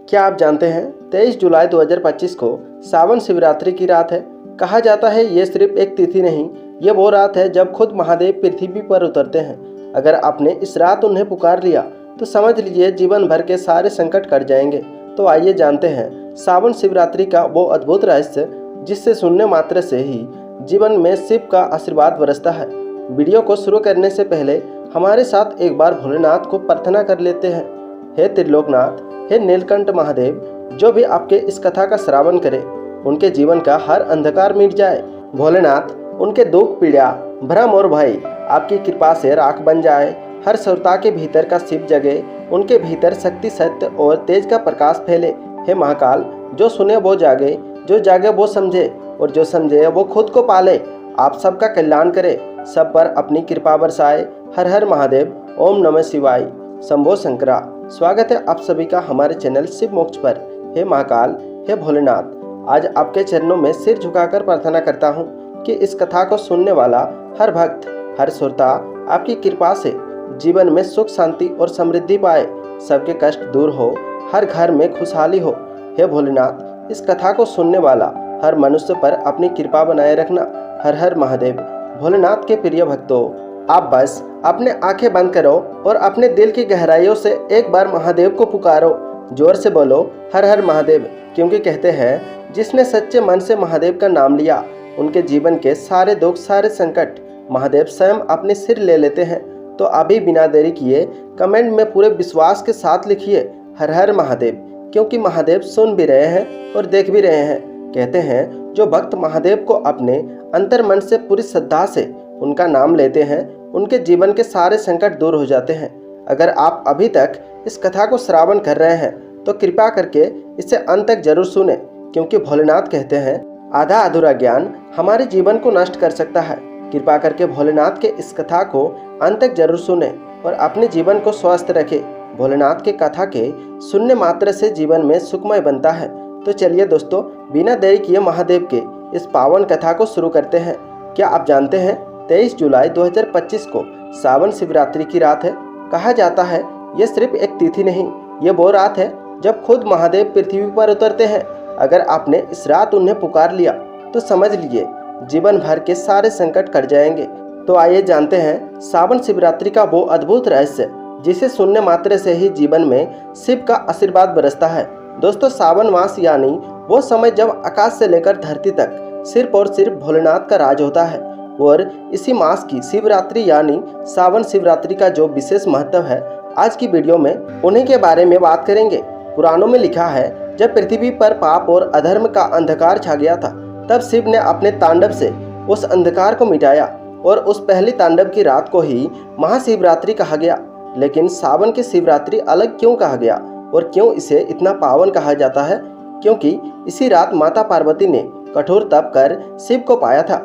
क्या आप जानते हैं 23 जुलाई 2025 को सावन शिवरात्रि की रात है। कहा जाता है ये सिर्फ एक तिथि नहीं, ये वो रात है जब खुद महादेव पृथ्वी पर उतरते हैं। अगर आपने इस रात उन्हें पुकार लिया तो समझ लीजिए जीवन भर के सारे संकट कट जाएंगे। तो आइए जानते हैं सावन शिवरात्रि का वो अद्भुत रहस्य जिससे सुनने मात्र से ही जीवन में शिव का आशीर्वाद बरसता है। वीडियो को शुरू करने से पहले हमारे साथ एक बार भोलेनाथ को प्रार्थना कर लेते हैं। हे त्रिलोकनाथ, हे नीलकंठ महादेव, जो भी आपके इस कथा का श्रवण करे उनके जीवन का हर अंधकार मिट जाए। भोलेनाथ, उनके दुख पीड़ा भ्रम और भय आपकी कृपा से राख बन जाए। हर श्रोता के भीतर का शिव जगे, उनके भीतर शक्ति, सत्य और तेज का प्रकाश फैले। हे महाकाल, जो सुने वो जागे, जो जागे वो समझे और जो समझे वो खुद को पाले। आप सबका कल्याण करे, सब पर अपनी कृपा बरसाए। हर हर महादेव, ओम नमः शिवाय, शंभो शंकरा। स्वागत है आप सभी का हमारे चैनल शिव मोक्ष पर। हे महाकाल, हे भोलेनाथ, आज आपके चरणों में सिर झुकाकर प्रार्थना करता हूँ कि इस कथा को सुनने वाला हर भक्त, हर श्रोता आपकी कृपा से जीवन में सुख, शांति और समृद्धि पाए, सबके कष्ट दूर हो, हर घर में खुशहाली हो। हे भोलेनाथ, इस कथा को सुनने वाला हर मनुष्य पर अपनी कृपा बनाए रखना। हर हर महादेव। भोलेनाथ के प्रिय भक्तों, आप बस अपने आंखें बंद करो और अपने दिल की गहराइयों से एक बार महादेव को पुकारो। जोर से बोलो हर हर महादेव, क्योंकि कहते हैं जिसने सच्चे मन से महादेव का नाम लिया उनके जीवन के सारे दुख, सारे संकट महादेव स्वयं अपने सिर ले लेते हैं। तो अभी बिना देरी किए कमेंट में पूरे विश्वास के साथ लिखिए हर हर महादेव, क्योंकि महादेव सुन भी रहे हैं और देख भी रहे हैं। कहते हैं जो भक्त महादेव को अपने अंतर मन से पूरी श्रद्धा से उनका नाम लेते हैं, उनके जीवन के सारे संकट दूर हो जाते हैं। अगर आप अभी तक इस कथा को श्रवण कर रहे हैं तो कृपा करके इसे अंत तक जरूर सुने, क्योंकि भोलेनाथ कहते हैं आधा अधूरा ज्ञान हमारे जीवन को नष्ट कर सकता है। कृपा करके भोलेनाथ के इस कथा को अंत तक जरूर सुने और अपने जीवन को स्वस्थ रखें। भोलेनाथ के कथा के सुनने मात्र से जीवन में सुखमय बनता है। तो चलिए दोस्तों, बिना देरी किए महादेव के इस पावन कथा को शुरू करते हैं। क्या आप जानते हैं 23 जुलाई 2025 को सावन शिवरात्रि की रात है। कहा जाता है ये सिर्फ एक तिथि नहीं, ये वो रात है जब खुद महादेव पृथ्वी पर उतरते हैं। अगर आपने इस रात उन्हें पुकार लिया तो समझ लीजिए जीवन भर के सारे संकट कट जाएंगे। तो आइए जानते हैं सावन शिवरात्रि का वो अद्भुत रहस्य जिसे सुनने मात्र से ही जीवन में शिव का आशीर्वाद बरसता है। दोस्तों, सावन मास यानी वो समय जब आकाश से लेकर धरती तक सिर्फ और सिर्फ भोलेनाथ का राज होता है। और इसी मास की शिवरात्रि यानी सावन शिवरात्रि का जो विशेष महत्व है, आज की वीडियो में उन्हीं के बारे में बात करेंगे। पुराणों में लिखा है जब पृथ्वी पर पाप और अधर्म का अंधकार छा गया था, तब शिव ने अपने तांडव से उस अंधकार को मिटाया और उस पहली तांडव की रात को ही महाशिवरात्रि कहा गया। लेकिन सावन की शिवरात्रि अलग क्यों कहा गया और क्यों इसे इतना पावन कहा जाता है? क्योंकि इसी रात माता पार्वती ने कठोर तप कर शिव को पाया था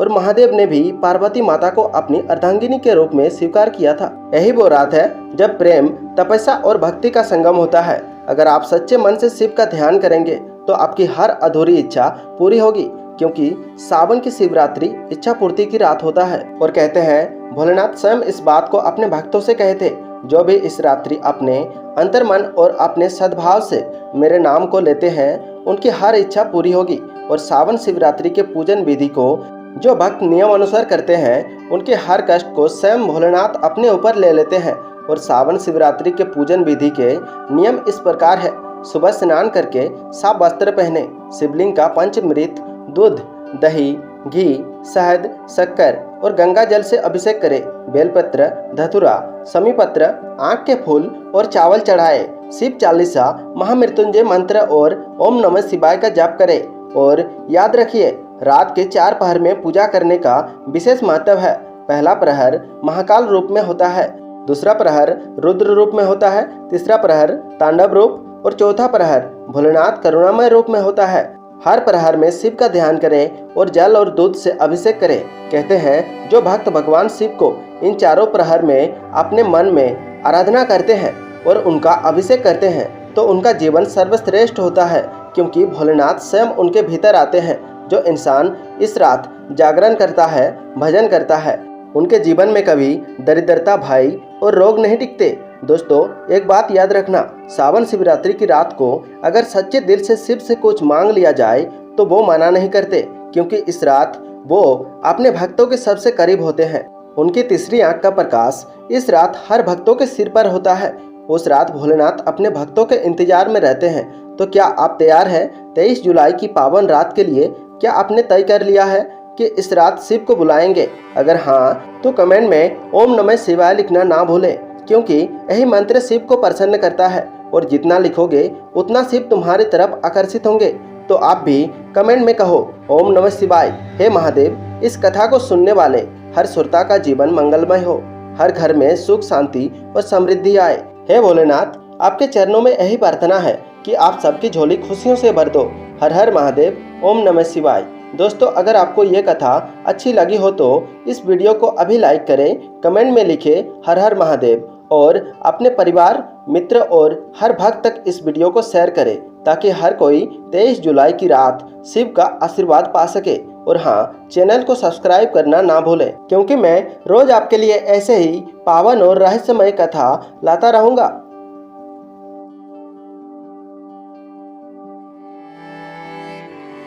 और महादेव ने भी पार्वती माता को अपनी अर्धांगिनी के रूप में स्वीकार किया था। यही वो रात है जब प्रेम, तपस्या और भक्ति का संगम होता है। अगर आप सच्चे मन से शिव का ध्यान करेंगे तो आपकी हर अधूरी इच्छा पूरी होगी, क्योंकि सावन की शिवरात्रि इच्छा पूर्ति की रात होता है। और कहते हैं भोलेनाथ स्वयं इस बात को अपने भक्तों से कहे थे, जो भी इस रात्रि अपने अंतर्मन और अपने सद्भाव से मेरे नाम को लेते हैं उनकी हर इच्छा पूरी होगी। और सावन शिवरात्रि के पूजन विधि को जो भक्त नियम अनुसार करते हैं उनके हर कष्ट को स्वयं भोलेनाथ अपने ऊपर ले लेते हैं। और सावन शिवरात्रि के पूजन विधि के नियम इस प्रकार है। सुबह स्नान करके साफ वस्त्र पहने, शिवलिंग का पंचामृत, दूध, दही, घी, शहद, शक्कर और गंगा जल से अभिषेक करे। बेलपत्र, धतूरा, समीपत्र, आँख के फूल और चावल चढ़ाए। शिव चालीसा, महामृत्युंजय मंत्र और ओम नमः शिवाय का जाप करे। और याद रखिए, रात के 4 पहर में पूजा करने का विशेष महत्व है। पहला प्रहर महाकाल रूप में होता है, दूसरा प्रहर रुद्र रूप में होता है, तीसरा प्रहर तांडव रूप और चौथा प्रहर भोलेनाथ करुणामय रूप में होता है। हर प्रहर में शिव का ध्यान करें और जल और दूध से अभिषेक करें। कहते हैं जो भक्त भगवान शिव को इन चारों प्रहर में अपने मन में आराधना करते हैं और उनका अभिषेक करते हैं तो उनका जीवन सर्वश्रेष्ठ होता है, क्योंकि भोलेनाथ स्वयं उनके भीतर आते हैं। जो इंसान इस रात जागरण करता है, भजन करता है, उनके जीवन में कभी दरिद्रता, भय और रोग नहीं टिकते। दोस्तों, एक बात याद रखना, सावन शिवरात्रि की रात को अगर सच्चे दिल से शिव से कुछ मांग लिया जाए तो वो मना नहीं करते, क्योंकि इस रात वो अपने भक्तों के सबसे करीब होते हैं। उनकी तीसरी आंख का प्रकाश इस रात हर भक्तों के सिर पर होता है। उस रात भोलेनाथ अपने भक्तों के इंतजार में रहते हैं। तो क्या आप तैयार हैं 23 जुलाई की पावन रात के लिए? क्या आपने तय कर लिया है कि इस रात शिव को बुलाएंगे? अगर हाँ, तो कमेंट में ओम नमः शिवाय लिखना ना भूलें, क्योंकि यही मंत्र शिव को प्रसन्न करता है और जितना लिखोगे उतना शिव तुम्हारी तरफ आकर्षित होंगे। तो आप भी कमेंट में कहो ओम नमः शिवाय। हे महादेव, इस कथा को सुनने वाले हर श्रोता का जीवन मंगलमय हो, हर घर में सुख शांति और समृद्धि आए। हे भोलेनाथ, आपके चरणों में यही प्रार्थना है कि आप सबकी झोली खुशियों से भर दो। हर हर महादेव, ओम नमः शिवाय। दोस्तों, अगर आपको ये कथा अच्छी लगी हो तो इस वीडियो को अभी लाइक करें, कमेंट में लिखें हर हर महादेव और अपने परिवार, मित्र और हर भक्त तक इस वीडियो को शेयर करें, ताकि हर कोई 23 जुलाई की रात शिव का आशीर्वाद पा सके। और हाँ, चैनल को सब्सक्राइब करना ना भूलें, क्योंकि मैं रोज आपके लिए ऐसे ही पावन और रहस्यमय कथा लाता रहूँगा।